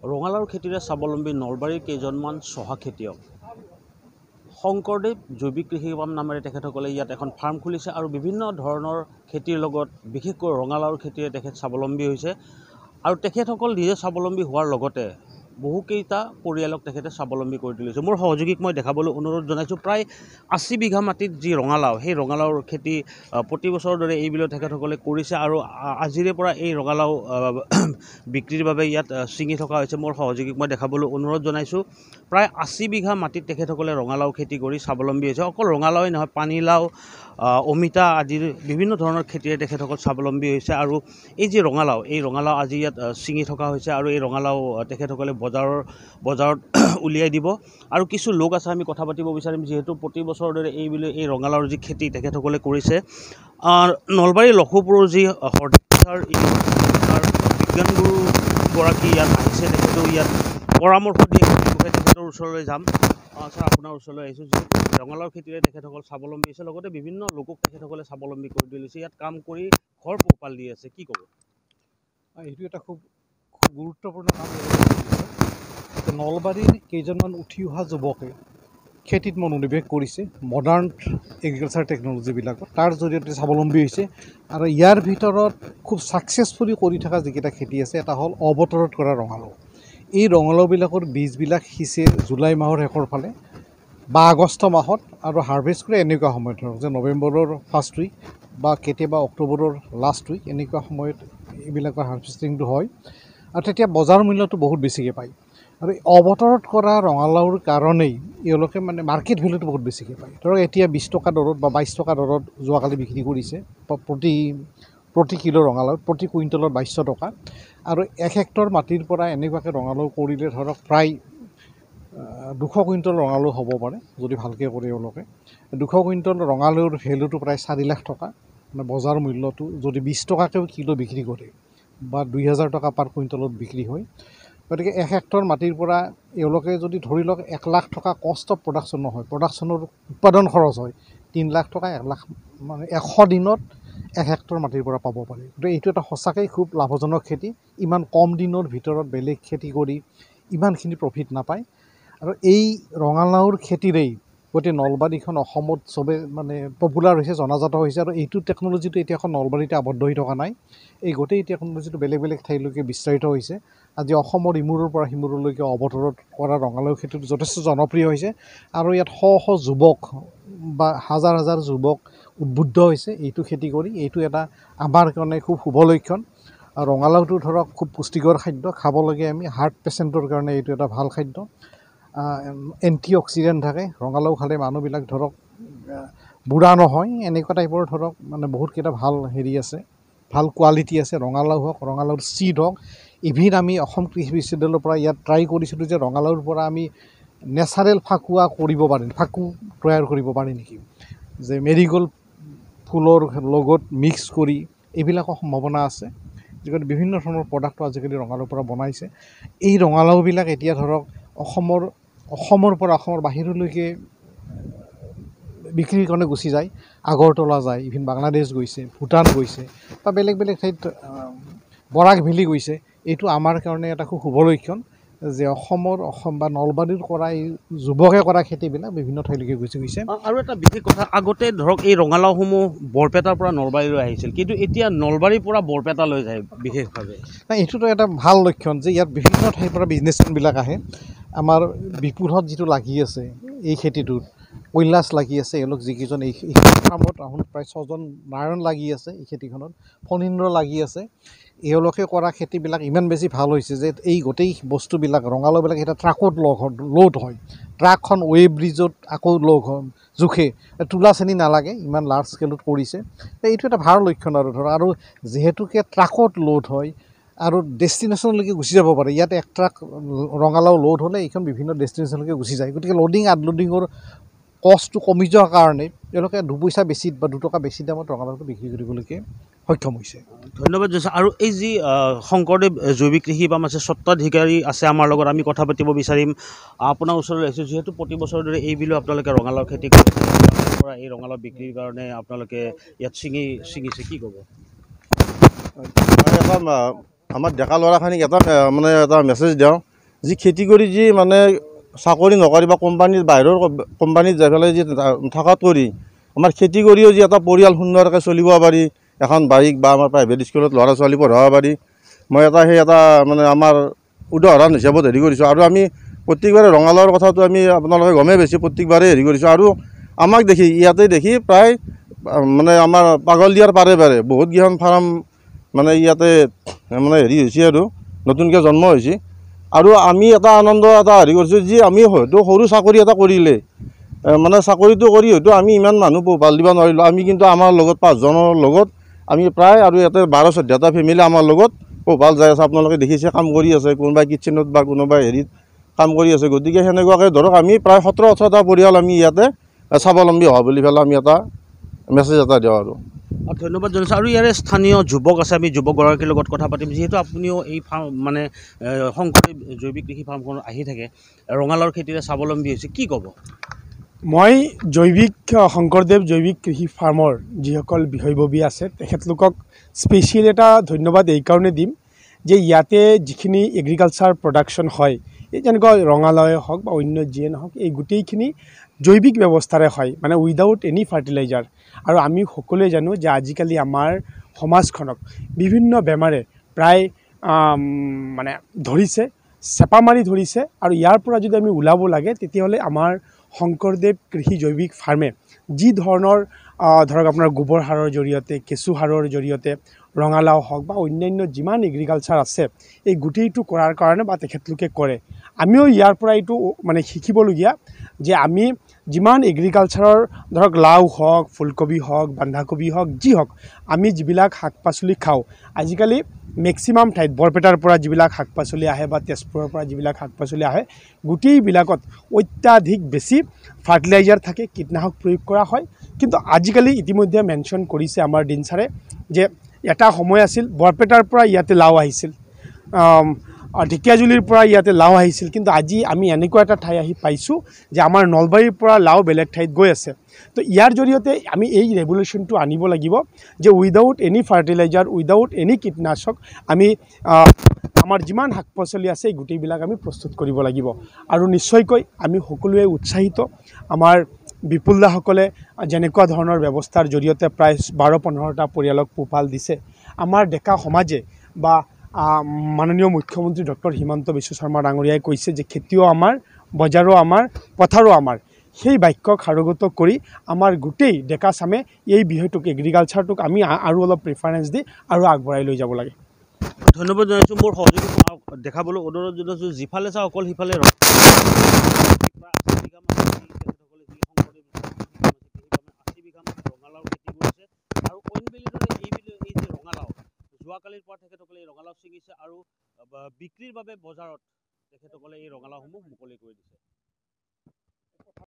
ৰঙালাওৰ খেতিৰে স্বাৱলম্বী নলবাৰীৰ কেইজনমান চহা খেতিয়ক। শংকৰদেৱ জৈৱিক কৃষি ফাৰ্ম নামেৰে তেখেতসকলে ইয়াত এখন ফাৰ্ম খুলিছে আৰু বিভিন্ন ধৰণৰ খেতিৰ লগত বিশেষকৈ ৰঙালাওৰ খেতিৰে তেখেত স্বাৱলম্বী হৈছে আৰু তেখেতসকল নিজে স্বাৱলম্বী হোৱাৰ লগতে বহুকেইটা পৰিয়ালক তেখেতে স্বাৱলম্বী কৰি তুলিছে। মোৰ সহযোগীক মই দেখাবলৈ অনুৰোধ জনাইছোঁ। প্ৰায় ৮০ বিঘা মাটিত যি ৰঙালাও, সেই ৰঙালাওৰ খেতি প্ৰতি বছৰৰ দৰে এইবিলত তেখেতসকলে কৰিছে আৰু আজিৰে পৰা এই ৰঙালাও বিক্ৰীৰ বাবে ইয়াত ছিঙি থকা হৈছে। মোৰ সহযোগীক মই দেখাবলৈ অনুৰোধ জনাইছোঁ। প্ৰায় ৮০ বিঘা মাটিত তেখেতসকলে ৰঙালাও খেতি কৰি স্বাৱলম্বী হৈছে। অকল ৰঙালাওৱেই নহয়, পানীলাও, অমিতা আদিৰ বিভিন্ন ধৰণৰ খেতিৰে তেখেতসকল স্বাৱলম্বী হৈছে আৰু এই যি ৰঙালাও, এই ৰঙালাও আজি ইয়াত ছিঙি থকা হৈছে আৰু এই ৰঙালাও তেখেতসকলে বজাৰত উলিয়াই দিব। আৰু কিছু লোক আছে, আমি কথা পাতিব বিচাৰিম, যিহেতু প্ৰতি বছৰৰ দৰে এই ৰঙালাওৰ যি খেতি তেখেতসকলে কৰিছে। নলবাৰী লক্ষীপুৰৰ যি হৰ্টিকালচাৰ বিজ্ঞানগুৰুগৰাকী ইয়াত আহিছে, তেখেতেও ইয়াত পৰামৰ্শ দিয়ে। তেখেতৰ ওচৰলৈ যাম। ছাৰ, আপোনাৰ ওচৰলৈ আহিছোঁ। যিহেতু ৰঙালাওৰ খেতিৰে তেখেতসকল স্বাৱলম্বী হৈছে, লগতে বিভিন্ন লোকক তেখেতসকলে স্বাৱলম্বী কৰি তুলিছে। ইয়াত কাম কৰি ঘৰ পোহপাল দি আছে, কি ক'ব? এইটো এটা খুব গুৰুত্বপূৰ্ণ কাম। নলবাৰীৰ কেইজনমান উঠি অহা যুৱকে খেতিত মনোনিৱেশ কৰিছে, মডাৰ্ণ এগ্ৰিকালচাৰ টেকন'লজিবিলাকত। তাৰ জৰিয়তে স্বাৱলম্বী হৈছে আৰু ইয়াৰ ভিতৰত খুব ছাকচেছফুলি কৰি থকা যিকেইটা খেতি আছে, এটা হ'ল অবতৰত কৰা ৰঙালাও। এই ৰঙালাওবিলাকৰ বীজবিলাক সিঁচে জুলাই মাহৰ শেষৰ ফালে বা আগষ্ট মাহত আৰু হাৰ্ভেষ্ট কৰে এনেকুৱা সময়ত, ধৰক যে নৱেম্বৰৰ ফাৰ্ষ্ট উইক বা কেতিয়াবা অক্টোবৰৰ লাষ্ট উইক, এনেকুৱা সময়ত এইবিলাকৰ হাৰ্ভেষ্টিংটো হয় আৰু তেতিয়া বজাৰ মূল্যটো বহুত বেছিকৈ পায়। আৰু অবতৰত কৰা ৰঙালাওৰ কাৰণেই এওঁলোকে মাৰ্কেট ভেলুটো বহুত বেছিকৈ পায়। ধৰক এতিয়া 20 টকা দৰত বা 22 টকা দৰত যোৱাকালি বিক্ৰী কৰিছে প্ৰতি কিলো ৰঙালাও, প্ৰতি কুইণ্টলত 2200 টকা। আৰু 1 হেক্টৰ মাটিৰ পৰা এনেকুৱাকৈ ৰঙালাও কৰিলে ধৰক প্ৰায় 200 কুইণ্টল ৰঙালাও হ'ব পাৰে যদি ভালকৈ কৰে এওঁলোকে। 200 কুইণ্টল ৰঙালাওৰ ভেলুটো প্ৰায় 4 লাখ টকা, বজাৰ মূল্যটো যদি 20 টকাকৈও কিলো বিক্ৰী কৰে বা 2000 টকা পাৰ কুইণ্টলত বিক্ৰী হয়। গতিকে 1 হেক্টৰ মাটিৰ পৰা এওঁলোকে যদি ধৰি লওক 1 লাখ টকা কষ্ট অফ প্ৰডাকশ্যন নহয়, প্ৰডাকশ্যনৰ উৎপাদন খৰচ হয় 3 লাখ টকা, 1 লাখ 100 দিনত 1 হেক্টৰ মাটিৰ পৰা পাব পাৰে। গতিকে এইটো এটা সঁচাকৈ খুব লাভজনক খেতি। ইমান কম দিনৰ ভিতৰত বেলেগ খেতি কৰি ইমানখিনি প্ৰফিট নাপায়। আৰু এই ৰঙালাওৰ খেতিৰেই গোটেই নলবাৰীখন অসমত চবেই পপুলাৰ হৈছে, জনাজাত হৈছে। আৰু এইটো টেকন'লজিটো এতিয়া এখন নলবাৰীতে আবদ্ধ হৈ থকা নাই, এই গোটেই টেকন'লজিটো বেলেগ বেলেগ ঠাইলৈকে বিস্তাৰিত হৈছে। আজি অসমৰ ইমূৰৰ পৰা সিমূৰলৈকে অবতৰত কৰা ৰঙালাও খেতিটো যথেষ্ট জনপ্ৰিয় হৈছে আৰু ইয়াত শ যুৱক বা হাজাৰ হাজাৰ যুৱক উদ্বুদ্ধ হৈছে এইটো খেতি কৰি। এইটো এটা আমাৰ কাৰণে খুব শুভ লক্ষণ। ৰঙালাওটো ধৰক খুব পুষ্টিকৰ খাদ্য, খাব লাগে আমি। হাৰ্ট পেচেণ্টৰ কাৰণে এইটো এটা ভাল খাদ্য। এণ্টি অক্সিডেণ্ট থাকে ৰঙালাও খালে। মানুহবিলাক ধৰক বুঢ়া নহয়, এনেকুৱা টাইপৰ ধৰক বহুতকেইটা ভাল হেৰি আছে, ভাল কোৱালিটি আছে। ৰঙালাও হওক, ৰঙালাওৰ চিড হওক। ইভিন আমি অসম কৃষি বিশ্ববিদ্যালয়ৰ পৰা ইয়াত ট্ৰাই কৰিছিলোঁ যে ৰঙালাওৰ পৰা আমি নেচাৰেল ফাকুৱা কৰিব পাৰিম, ফাকু তৈয়াৰ কৰিব পাৰি নেকি, যে মেৰিগ'ল্ড ফুলৰ লগত মিক্স কৰি, এইবিলাকৰ সম্ভাৱনা আছে। যিহেতু বিভিন্ন ধৰণৰ প্ৰডাক্টটো আজিকালি ৰঙালাওৰ পৰা বনাইছে। এই ৰঙালাওবিলাক এতিয়া ধৰক অসমৰ পৰা অসমৰ বাহিৰলৈকে বিক্ৰীৰ কাৰণে গুচি যায়। আগৰতলা যায়, ইভিন বাংলাদেশ গৈছে, ভূটান গৈছে বা বেলেগ বেলেগ ঠাইত বৰাক ভেলী গৈছে। এইটো আমাৰ কাৰণে এটা খুব শুভ লক্ষণ যে অসম বা নলবাৰীৰ কৰা এই যুৱকে কৰা খেতিবিলাক বিভিন্ন ঠাইলৈকে গুচি গৈছে। আৰু এটা বিশেষ কথা, আগতে ধৰক এই ৰঙালাওসমূহ বৰপেটাৰ পৰা নলবাৰীলৈ আহিছিল, কিন্তু এতিয়া নলবাৰীৰ পৰা বৰপেটালৈ যায় বিশেষভাৱে। নাই, এইটোতো এটা ভাল লক্ষণ যে ইয়াত বিভিন্ন ঠাইৰ পৰা বিজনেছমেনবিলাক আহে। আমাৰ বিপুলত যিটো লাগি আছে এই খেতিটোত, কৈলাশ লাগি আছে, এওঁলোক যিকেইজন এই ফাৰ্মত প্ৰায় 6জন নাৰায়ণ লাগি আছে এই খেতিখনত, ফণীন্দ্ৰ লাগি আছে। এওঁলোকে কৰা খেতিবিলাক ইমান বেছি ভাল হৈছে যে এই গোটেই বস্তুবিলাক ৰঙালাওবিলাক এতিয়া ট্ৰাকত লোড হয়। ট্ৰাকখন ৱে ব্ৰিজত আকৌ জোখে, তোলা চেনি নালাগে, ইমান লাৰ্জ স্কেলত কৰিছে। এইটো এটা ভাল লক্ষণ আৰু ধৰক। আৰু যিহেতুকে ট্ৰাকত লোড হয় আৰু ডেষ্টিনেশ্যনলৈকে গুচি যাব পাৰে। ইয়াত 1 ট্ৰাক ৰঙালাও লোড হ'লে এইখন বিভিন্ন ডেষ্টিনেশ্যনলৈকে গুচি যায়। গতিকে লোডিং আনলোডিঙৰ কষ্টটো কমি যোৱাৰ কাৰণে তেওঁলোকে 2 পইচা বেছি বা 2 টকা বেছি দামত ৰঙালাওটো বিক্ৰী কৰিবলৈকে সক্ষম হৈছে। ধন্যবাদ জনাইছোঁ। আৰু এই যি শংকৰদেৱ জৈৱিক কৃষি ফাৰ্ম আছে, স্বত্বাধিকাৰী আছে আমাৰ লগত, আমি কথা পাতিব বিচাৰিম। আপোনাৰ ওচৰলৈ আহিছোঁ, যিহেতু প্ৰতি বছৰৰ দৰে এইবিলো আপোনালোকে ৰঙালাও খেতি পৰা এই ৰঙালাও বিক্ৰীৰ কাৰণে আপোনালোকে ইয়াত ছিঙিছে, কি ক'ব? আমাৰ ডেকা ল'ৰাখিনিক এটা মেছেজ দিওঁ যি খেতি কৰি যি মানে চাকৰি নকৰি বা কোম্পানীৰ বাহিৰৰ কোম্পানীত যাই পেলাই যি থকাত কৰি আমাৰ খেতি কৰিও যি এটা পৰিয়াল সুন্দৰকৈ চলিব পাৰি, এখন বাইক বা আমাৰ প্ৰাইভেট স্কুলত ল'ৰা ছোৱালী পঢ়াব পাৰি, মই সেই এটা মানে আমাৰ উদাহৰণ হিচাপত হেৰি কৰিছোঁ। আৰু আমি প্ৰত্যেকবাৰে ৰঙালাওৰ কথাটো আমি আপোনালোকে গমেই পাইছে, প্ৰত্যেকবাৰে হেৰি কৰিছোঁ। আৰু আমাক দেখি ইয়াতে দেখি প্ৰায় মানে আমাৰ পাগল দিয়াৰ পাৰে পাৰে বহুতকেইখন ফাৰ্ম মানে ইয়াতে মানে হেৰি হৈছে আৰু নতুনকৈ জন্ম হৈছে। আৰু আমি এটা আনন্দ এটা হেৰি কৰিছোঁ যি আমি হয়তো সৰু চাকৰি এটা কৰিলে মানে চাকৰিটো কৰি হয়তো আমি ইমান মানুহ পোহপাল দিব নোৱাৰিলোঁ, আমি কিন্তু আমাৰ লগত 5জনৰ লগত আমি প্ৰায় আৰু ইয়াতে 12-14টা ফেমিলি আমাৰ লগত পোহপাল যাই আছে। আপোনালোকে দেখিছে কাম কৰি আছে, কোনোবাই কিটচেনত বা কোনোবাই হেৰিত কাম কৰি আছে। গতিকে সেনেকুৱাকৈ ধৰক আমি প্ৰায় 17-18টা পৰিয়াল আমি ইয়াতে স্বাৱলম্বী হোৱা বুলি পেলাই আমি এটা মেছেজ এটা দিওঁ আৰু ধন্যবাদ জনাইছোঁ। আৰু ইয়াৰে স্থানীয় যুৱক আছে, আমি যুৱকগৰাকীৰ লগত কথা পাতিম। যিহেতু আপুনিও এই ফাৰ্ম মানে শংকৰদেৱ জৈৱিক কৃষি ফাৰ্মখনত আহি থাকে, ৰঙালাওৰ খেতিৰে স্বাৱলম্বী হৈছে, কি ক'ব? মই শংকৰদেৱ জৈৱিক কৃষি ফাৰ্মৰ যিসকল বিষয়ববী আছে তেখেতলোকক স্পেচিয়েল এটা ধন্যবাদ এইকাৰণে দিম যে ইয়াতে যিখিনি এগ্ৰিকালচাৰ প্ৰডাকশ্যন হয়, এই যেনেকুৱা ৰঙালাওৱে হওক বা অন্য যিয়ে নহওক, এই গোটেইখিনি জৈৱিক ব্যৱস্থাৰে হয়, মানে উইদাউট এনি ফাৰ্টিলাইজাৰ। আৰু আমি সকলোৱে জানো যে আজিকালি আমাৰ সমাজখনক বিভিন্ন বেমাৰে প্ৰায় মানে ধৰিছে, চেপা মাৰি ধৰিছে। আৰু ইয়াৰ পৰা যদি আমি ওলাব লাগে তেতিয়াহ'লে আমাৰ শংকৰদেৱ কৃষি জৈৱিক ফাৰ্মে যি ধৰণৰ ধৰক আপোনাৰ গোবৰ সাৰৰ জৰিয়তে, কেঁচু সাৰৰ জৰিয়তে ৰঙালাও হওক বা অন্যান্য যিমান এগ্ৰিকালচাৰ আছে এই গোটেইটো কৰাৰ কাৰণে বা তেখেতলোকে কৰে। আমিও ইয়াৰ পৰা এইটো মানে শিকিবলগীয়া যে আমি যিমান এগ্ৰিকালচাৰৰ ধৰক লাও হওক, ফুলকবি হওক, বন্ধাকবি হওক, যি হওক, আমি যিবিলাক শাক পাচলি খাওঁ আজিকালি মেক্সিমাম ঠাইত বৰপেটাৰ পৰা যিবিলাক শাক পাচলি আহে বা তেজপুৰৰ পৰা যিবিলাক শাক পাচলি আহে গোটেইবিলাকত অত্যাধিক বেছি ফাৰ্টিলাইজাৰ থাকে, কীটনাশক প্ৰয়োগ কৰা হয়। কিন্তু আজিকালি ইতিমধ্যে মেনশ্যন কৰিছে আমাৰ দিন ছাৰে যে এটা সময় আছিল বৰপেটাৰ পৰা ইয়াতে লাও আহিছিল, ঢেকীয়াজুলিৰ পৰা ইয়াতে লাও আহিছিল, কিন্তু আজি আমি এনেকুৱা এটা ঠাই আহি পাইছোঁ যে আমাৰ নলবাৰীৰ পৰা লাও বেলেগ ঠাইত গৈ আছে। তো ইয়াৰ জৰিয়তে আমি এই ৰেভলিউশ্যনটো আনিব লাগিব যে without any fertiliser, without any কীটনাশক আমি আমাৰ যিমান শাক পাচলি আছে এই গোটেইবিলাক আমি প্ৰস্তুত কৰিব লাগিব। আৰু নিশ্চয়কৈ আমি সকলোৱে উৎসাহিত, আমাৰ বিপুলদাসকলে যেনেকুৱা ধৰণৰ ব্যৱস্থাৰ জৰিয়তে প্ৰায় 12-15টা পৰিয়ালক পোহপাল দিছে, আমাৰ ডেকা সমাজে বা মাননীয় মুখ্যমন্ত্ৰী ডক্টৰ হিমন্ত বিশ্ব শৰ্মা ডাঙৰীয়াই কৈছে যে খেতিও আমাৰ, বজাৰো আমাৰ, পথাৰো আমাৰ। সেই বাক্য কাৰ্যগত কৰি আমাৰ গোটেই ডেকা চামে এই বিষয়টোক, এগ্ৰিকালচাৰটোক আমি আৰু অলপ প্ৰিফাৰেঞ্চ দি আৰু আগবঢ়াই লৈ যাব লাগে। ধন্যবাদ জনাইছোঁ। মোৰ সহযোগী দেখাবলৈ অনুৰোধ জনাইছোঁ, যিফালে চাওঁ অকল সিফালে ৰঙালাওৰ খেতি কৰিছে। আৰু অইন বেলিৰ দৰে এই যে ৰঙালাও, যোৱাকালিৰ পৰা তেখেতসকলে এই ৰঙালাও ছিঙিছে আৰু বিক্ৰীৰ বাবে বজাৰত তেখেতসকলে এই ৰঙালাওসমূহ মুকলি কৰি দিছে।